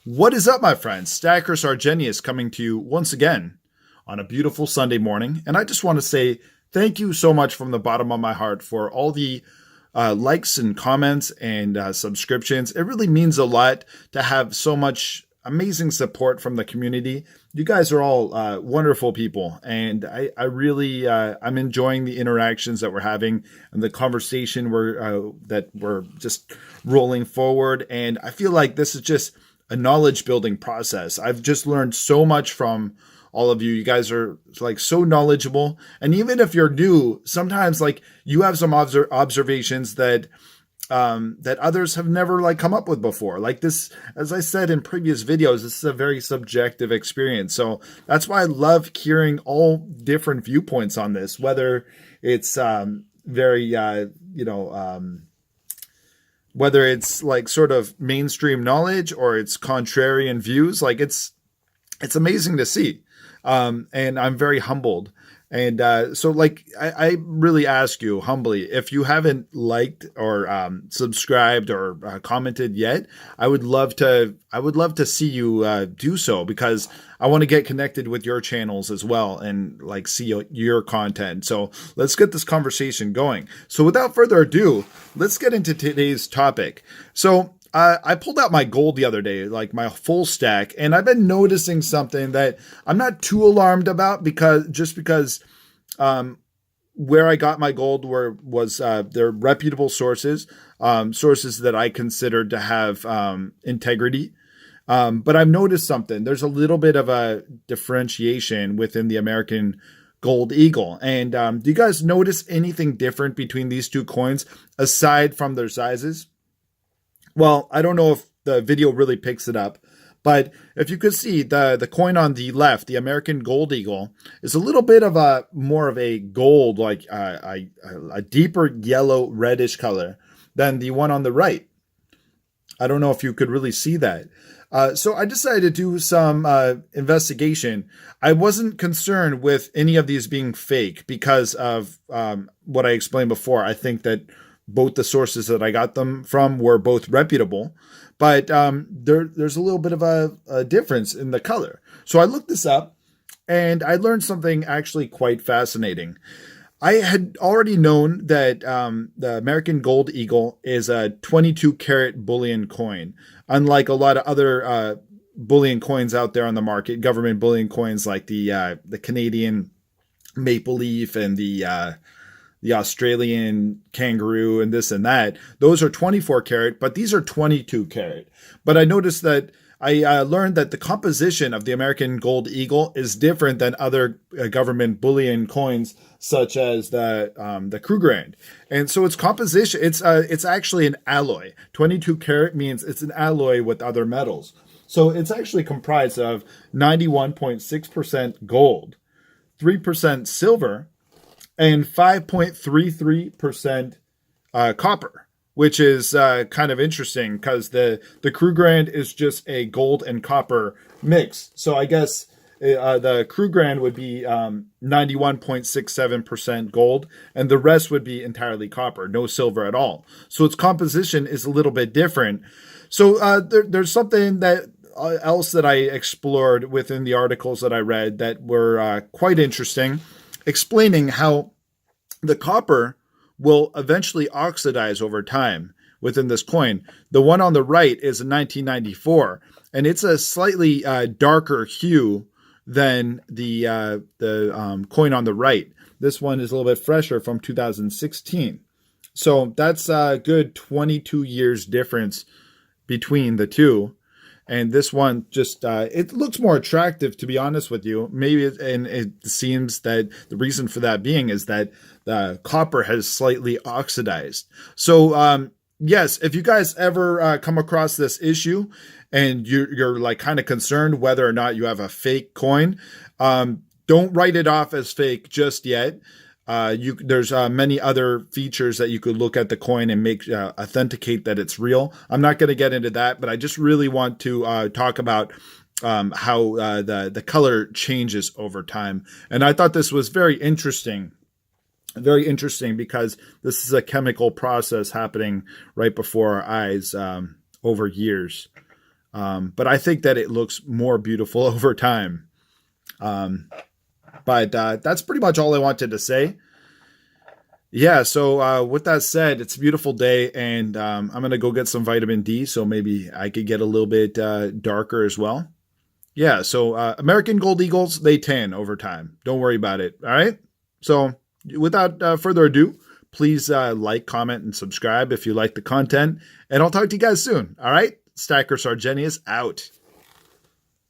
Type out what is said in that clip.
What is up, my friends? Stacker Sargenius coming to you once again on a beautiful Sunday morning. And I just want to say thank you so much from the bottom of my heart for all the likes and comments and subscriptions. It really means a lot to have so much amazing support from the community. You guys are all wonderful people, and I really I'm enjoying the interactions that we're having and the conversation that we're just rolling forward. And I feel like this is just a knowledge building process. I've just learned so much from all of you. You guys are like so knowledgeable. And even if you're new, sometimes like you have some observations that others have never like come up with before. Like this, as I said in previous videos, this is a very subjective experience. So that's why I love hearing all different viewpoints on this, whether it's whether it's like sort of mainstream knowledge or it's contrarian views. Like it's amazing to see. And I'm very humbled. And so like I really ask you humbly, if you haven't liked or subscribed or commented yet, I would love to see you do so, because I want to get connected with your channels as well and like see your content. So let's get this conversation going. So without further ado, let's get into today's topic. So I pulled out my gold the other day, like my full stack, and I've been noticing something that I'm not too alarmed about, because where I got my gold was they're reputable sources, sources that I considered to have integrity. But I've noticed something. There's a little bit of a differentiation within the American Gold Eagle. And do you guys notice anything different between these two coins aside from their sizes? Well, I don't know if the video really picks it up, but if you could see the coin on the left, the American Gold Eagle, is a little bit of a more of a gold, like a deeper yellow reddish color than the one on the right. I don't know if you could really see that. So I decided to do some investigation. I wasn't concerned with any of these being fake because of what I explained before. I think that both the sources that I got them from were both reputable, but there's a little bit of a difference in the color. So I looked this up and I learned something actually quite fascinating. I had already known that the American Gold Eagle is a 22 karat bullion coin. Unlike a lot of other bullion coins out there on the market, government bullion coins like the Canadian Maple Leaf and the Australian kangaroo and this and that, those are 24 karat, but these are 22 karat. But I noticed that I learned that the composition of the American Gold Eagle is different than other government bullion coins, such as the Krugerrand. And so its composition, it's actually an alloy. 22 karat means it's an alloy with other metals. So it's actually comprised of 91.6% gold, 3% silver, and 5.33% copper, which is kind of interesting because the Krugerrand is just a gold and copper mix. So I guess the Krugerrand would be 91.67% gold, and the rest would be entirely copper, no silver at all. So its composition is a little bit different. So there's something that else that I explored within the articles that I read that were quite interesting, explaining how the copper will eventually oxidize over time within this coin. The one on the right is a 1994, and it's a slightly darker hue than the coin on the right. This one is a little bit fresher from 2016. So that's a good 22 years difference between the two. And this one just, it looks more attractive, to be honest with you. Maybe, and it seems that the reason for that being is that the copper has slightly oxidized. So, yes, if you guys ever come across this issue and you're like kind of concerned whether or not you have a fake coin, don't write it off as fake just yet. There's many other features that you could look at the coin and make authenticate that it's real. I'm not going to get into that, but I just really want to talk about how the color changes over time. And I thought this was very interesting because this is a chemical process happening right before our eyes over years. But I think that it looks more beautiful over time. But that's pretty much all I wanted to say. Yeah, so with that said, it's a beautiful day, and I'm going to go get some vitamin D, so maybe I could get a little bit darker as well. Yeah, so American Gold Eagles, they tan over time. Don't worry about it, all right? So without further ado, please like, comment, and subscribe if you like the content, and I'll talk to you guys soon, all right? Stacker Sargenius out.